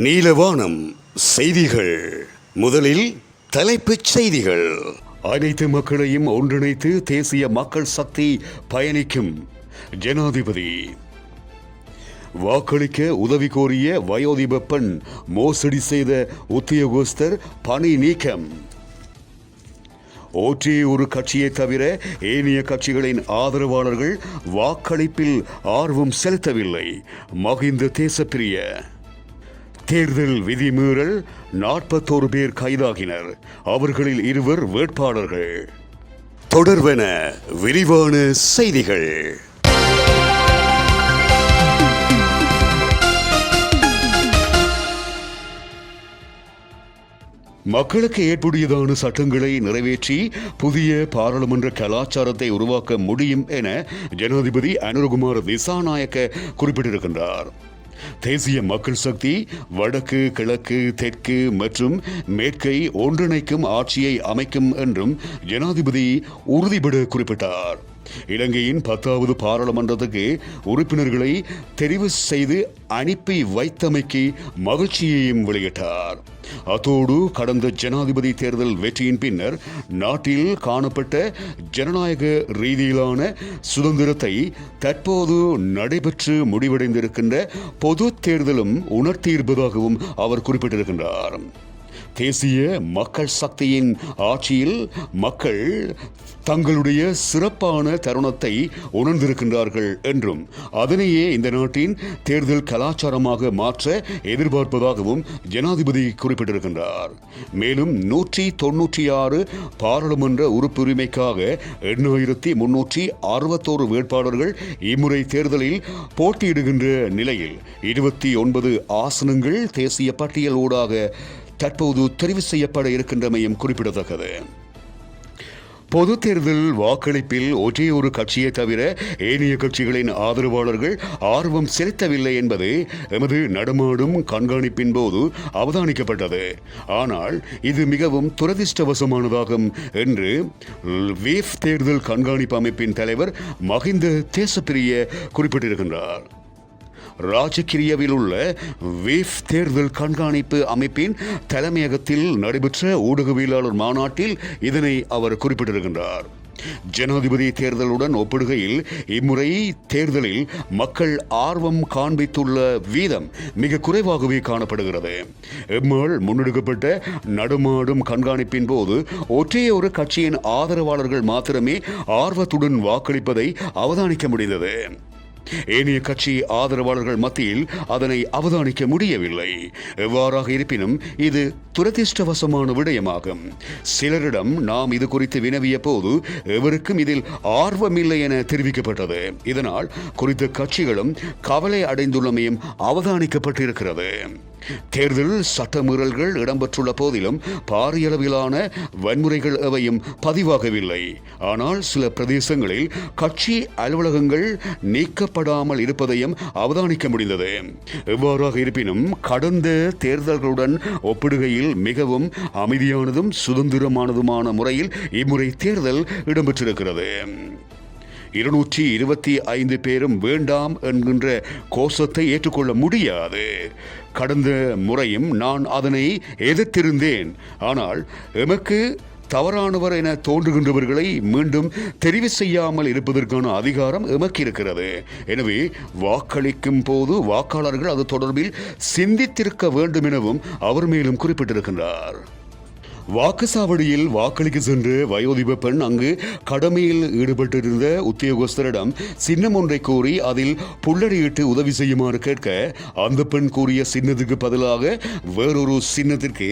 நீலவானம் செய்திகள். முதலில் தலைப்புச் செய்திகள். அனைத்து மக்களையும் ஒன்றிணைத்து தேசிய மக்கள் சக்தி பயணிக்கும் ஜனாதிபதி. வாக்களிக்க உதவி கோரிய வயோதிப பெண் மோசடி செய்த உத்தியோகஸ்தர் பணி நீக்கம். ஒற்றை ஒரு கட்சியை தவிர ஏனைய கட்சிகளின் ஆதரவாளர்கள் வாக்களிப்பில் ஆர்வம் செலுத்தவில்லை. மகிந்த தேசப்பிரிய. தேர்தல் விதிமீறல் 41 பேர் கைதாகினர். அவர்களில் 2 வேட்பாளர்கள். தொடர்வன விரிவான செய்திகள். மக்களுக்கு ஏற்புடையதான சட்டங்களை நிறைவேற்றி புதிய பாராளுமன்ற கலாச்சாரத்தை உருவாக்க முடியும் என ஜனாதிபதி அனுரகுமார் திசாநாயக்க குறிப்பிட்டிருக்கின்றார். தேசிய மக்கள் சக்தி வடக்கு, கிழக்கு, தெற்கு மற்றும் மேற்கை ஒன்றிணைக்கும் ஆட்சியை அமைக்கும் என்றும் ஜனாதிபதி உறுதிபட குறிப்பிட்டார். இலங்கையின் 10வது பாராளுமன்றத்துக்கு உறுப்பினர்களை தெரிவு செய்து அனுப்பி வைத்தமைக்கு மகிழ்ச்சியையும் வெளியிட்டார். அத்தோடு கடந்த ஜனாதிபதி தேர்தல் வெற்றியின் பின்னர் நாட்டில் காணப்பட்ட ஜனநாயக ரீதியிலான சுதந்திரத்தை தற்போது நடைபெற்று முடிவடைந்திருக்கின்ற பொது தேர்தலும் உணர்த்தியிருப்பதாகவும் அவர் குறிப்பிட்டிருக்கின்றார். தேசிய மக்கள் சக்தியின் ஆட்சியில் மக்கள் தங்களுடைய சிறப்பான தருணத்தை உணர்ந்திருக்கின்றார்கள் என்றும் அதனையே இந்த நாட்டின் தேர்தல் கலாச்சாரமாக மாற்ற எதிர்பார்ப்பதாகவும் ஜனாதிபதி குறிப்பிட்டிருக்கின்றார். மேலும் 196 பாராளுமன்ற உறுப்புரிமைக்காக 8361 வேட்பாளர்கள் இம்முறை தேர்தலில் போட்டியிடுகின்ற நிலையில் 29 ஆசனங்கள் தேசிய பட்டியல் ஊடாக தற்போது தெரிவு செய்யப்பட இருக்கின்றமையும் குறிப்பிடத்தக்கது. பொது தேர்தல் வாக்களிப்பில் ஒற்றை ஒரு கட்சியை தவிர ஏனைய கட்சிகளின் ஆதரவாளர்கள் ஆர்வம் செலுத்தவில்லை என்பது எமது நடமாடும் கண்காணிப்பின் போது அவதானிக்கப்பட்டது. ஆனால் இது மிகவும் துரதிர்ஷ்டவசமானதாகும் என்று வேஃப் தேர்தல் கண்காணிப்பு அமைப்பின் தலைவர் மகிந்த தேசப்பிரிய குறிப்பிட்டிருக்கின்றார். ராஜகிரியவில் உள்ள வேஃப் தேர்தல் கண்காணிப்பு அமைப்பின் தலைமையகத்தில் நடைபெற்ற ஊடகவியலாளர் மாநாட்டில் இதனை அவர் குறிப்பிட்டிருக்கின்றார். ஜனாதிபதி தேர்தலுடன் ஒப்பிடுகையில் இம்முறை தேர்தலில் மக்கள் ஆர்வம் காண்பித்துள்ள வீதம் மிக குறைவாகவே காணப்படுகிறது. எம்மால் முன்னெடுக்கப்பட்ட நடமாடும் கண்காணிப்பின் போது ஒற்றைய ஒரு கட்சியின் ஆதரவாளர்கள் மாத்திரமே ஆர்வத்துடன் வாக்களிப்பதை அவதானிக்க முடிந்தது. ஏனைய கட்சி ஆதரவாளர்கள் மத்தியில் அதனை அவதானிக்க முடியவில்லை. எவ்வாறாக இருப்பினும் இது துரதிர்ஷ்டவசமான விடயமாகும். சிலரிடம் நாம் இது குறித்து வினவிய போது எவருக்கும் இதில் ஆர்வமில்லை என தெரிவிக்கப்பட்டது. இதனால் குறித்த கட்சிகளும் கவலை அடைந்துள்ளமையும் அவதானிக்கப்பட்டிருக்கிறது. தேர்தல் சட்டமீறல்கள் இடம்பெற்றுள்ள போதிலும் பாரியளவிலான வன்முறைகள் எவையும் பதிவாகவில்லை. ஆனால் சில பிரதேசங்களில் கட்சி அலுவலகங்கள் நீக்கப்படாமல் இருப்பதையும் அவதானிக்க முடிந்தது. எவ்வாறாக இருப்பினும் கடந்த தேர்தல்களுடன் ஒப்பிடுகையில் மிகவும் அமைதியானதும் சுதந்திரமானதுமான முறையில் இம்முறை தேர்தல் இடம்பெற்றிருக்கிறது. 225 பேரும் வேண்டாம் என்கின்ற கோஷத்தை ஏற்றுக்கொள்ள முடியாது. கடந்த முறையும் நான் அதனை எதிர்த்திருந்தேன். ஆனால் எமக்கு தவறானவர் என தோன்றுகின்றவர்களை மீண்டும் தெரிவு செய்யாமல் இருப்பதற்கான அதிகாரம் எமக்கு இருக்கிறது. எனவே வாக்களிக்கும் போது வாக்காளர்கள் அது தொடர்பில் சிந்தித்திருக்க வேண்டும் எனவும் அவர் மேலும் குறிப்பிட்டிருக்கின்றார். வாக்குச்சாவடியில் வாக்களிக்க சென்ற வயோதிப பெண் அங்கு கடமையில் ஈடுபட்டிருந்த உத்தியோகஸ்தரிடம் சின்னம் ஒன்றை கூறி அதில் புல்லடியிட்டு உதவி செய்யுமாறு கேட்க அந்த பெண் கூறிய சின்னத்துக்கு பதிலாக வேறொரு சின்னத்திற்கு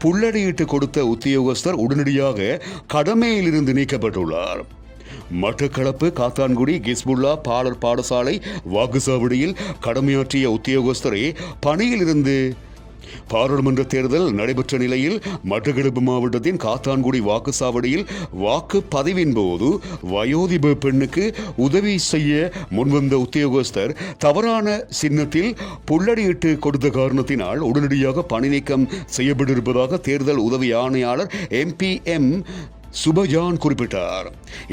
புல்லடியிட்டு கொடுத்த உத்தியோகஸ்தர் உடனடியாக கடமையில் இருந்து நீக்கப்பட்டுள்ளார். மட்டக்களப்பு காத்தான்குடி கிஸ்புல்லா பாலர் பாடசாலை வாக்குச்சாவடியில் கடமையாற்றிய உத்தியோகஸ்தரை பணியிலிருந்து பாராளுமன்ற தேர்தல் நடைபெற்ற நிலையில் மட்டக்களப்பு மாவட்டத்தின் காத்தான்குடி வாக்குச்சாவடியில் வாக்கு பதிவின் போது வயோதிப பெண்ணுக்கு உதவி செய்ய முன்வந்த உத்தியோகஸ்தர் தவறான சின்னத்தில் புல்லடியிட்டு கொடுத்த காரணத்தினால் உடனடியாக பணி நீக்கம் செய்யப்பட்டிருப்பதாக தேர்தல் உதவி ஆணையாளர் MPM சுபஜான் குறிப்பிட்டார்.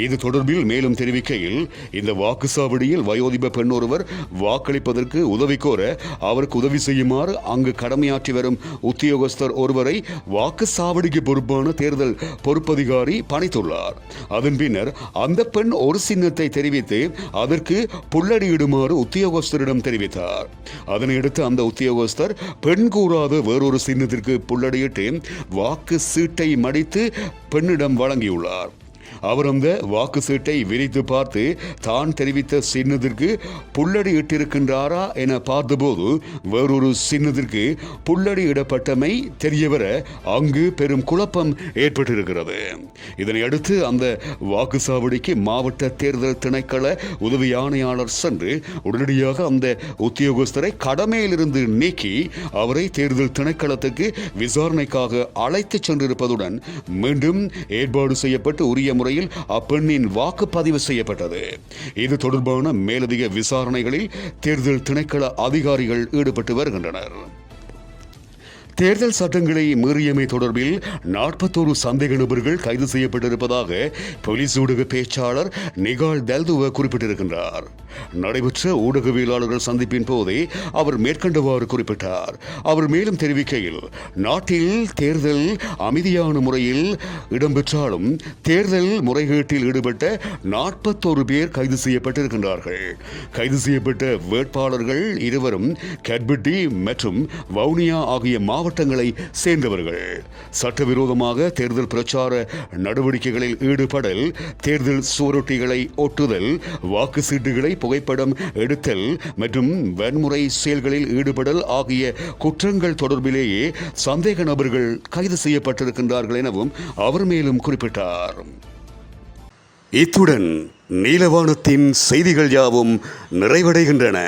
இது தொடர்பில் மேலும் தெரிவிக்கையில், இந்த வாக்குச்சாவடியில் வயோதிப பெண் ஒருவர் வாக்களிப்பதற்கு உதவி கோர அவருக்கு உதவி செய்யுமாறு அங்கு கடமையாற்றி வரும் உத்தியோகஸ்தர் ஒருவரை வாக்குச்சாவடிக்கு பொறுப்பான தேர்தல் பொறுப்பதிகாரி பணித்துள்ளார். அதன் பின்னர் அந்த பெண் ஒரு சின்னத்தை தெரிவித்து அதற்கு புல்லடியிடுமாறு உத்தியோகஸ்தரிடம் தெரிவித்தார். அதனையடுத்து அந்த உத்தியோகஸ்தர் பெண் கூறாத வேறொரு சின்னத்திற்கு புல்லடியிட்டு வாக்கு சீட்டை மடித்து பெண்ணிடம் வழங்கியுள்ளார். அவர் அந்த வாக்கு சீட்டை விரித்து பார்த்து தான் தெரிவித்த சின்னத்திற்கு புல்லடி இட்டிருக்கின்றாரா என பார்த்தபோது வேறொரு சின்னத்திற்கு புல்லடி இடப்பட்டமை தெரியவர அங்கு பெரும் குழப்பம் ஏற்பட்டிருக்கிறது. இதனை அடுத்து அந்த வாக்குச்சாவடிக்கு மாவட்ட தேர்தல் திணைக்கள உதவி ஆணையாளர் சென்று உடனடியாக அந்த உத்தியோகஸ்தரை கடமையிலிருந்து நீக்கி அவரை தேர்தல் திணைக்களத்துக்கு விசாரணைக்காக அழைத்துச் சென்றிருப்பதுடன் மீண்டும் ஏற்பாடு செய்யப்பட்டு உரிய முறையில் அப்பெண்ணின் வாக்குப்பதிவு செய்யப்பட்டது. இது தொடர்பான மேலதிக விசாரணைகளில் தேர்தல் திணைக்கள அதிகாரிகள் ஈடுபட்டு வருகின்றனர். தேர்தல் சட்டங்களை மீறியமை தொடர்பில் 41 சந்தேக நபர்கள் கைது செய்யப்பட்டிருப்பதாக போலீஸ் ஊடக பேச்சாளர் நிகால் தெல்துவ குறிப்பிட்டிருக்கின்றார். நடைபெற்ற ஊடகவியலாளர்கள் சந்திப்பின் போதே அவர் மேற்கண்டவாறு குறிப்பிட்டார். அவர் மேலும் தெரிவிக்கையில், நாட்டில் தேர்தல் அமைதியான முறையில் இடம்பெற்றாலும் தேர்தல் முறைகேட்டில் ஈடுபட்ட 41 பேர் கைது செய்யப்பட்டிருக்கின்றார்கள். கைது செய்யப்பட்ட வேட்பாளர்கள் இருவரும் கட்பட்டி மற்றும் வவுனியா ஆகிய மாவட்டங்களை சேர்ந்தவர்கள். சட்டவிரோதமாக தேர்தல் பிரச்சார நடவடிக்கைகளில் ஈடுபடல், தேர்தல் சுவரொட்டிகளை ஒட்டுதல், வாக்கு சீட்டுகளை புகைப்படம் எடுத்தல் மற்றும் வன்முறை செயல்களில் ஈடுபடல் ஆகிய குற்றங்கள் தொடர்பிலேயே சந்தேக நபர்கள் கைது செய்யப்பட்டிருக்கின்றார்கள் எனவும் அவர் மேலும் குறிப்பிட்டார். இத்துடன் நீலவானத்தின் செய்திகள் யாவும் நிறைவடைகின்றன.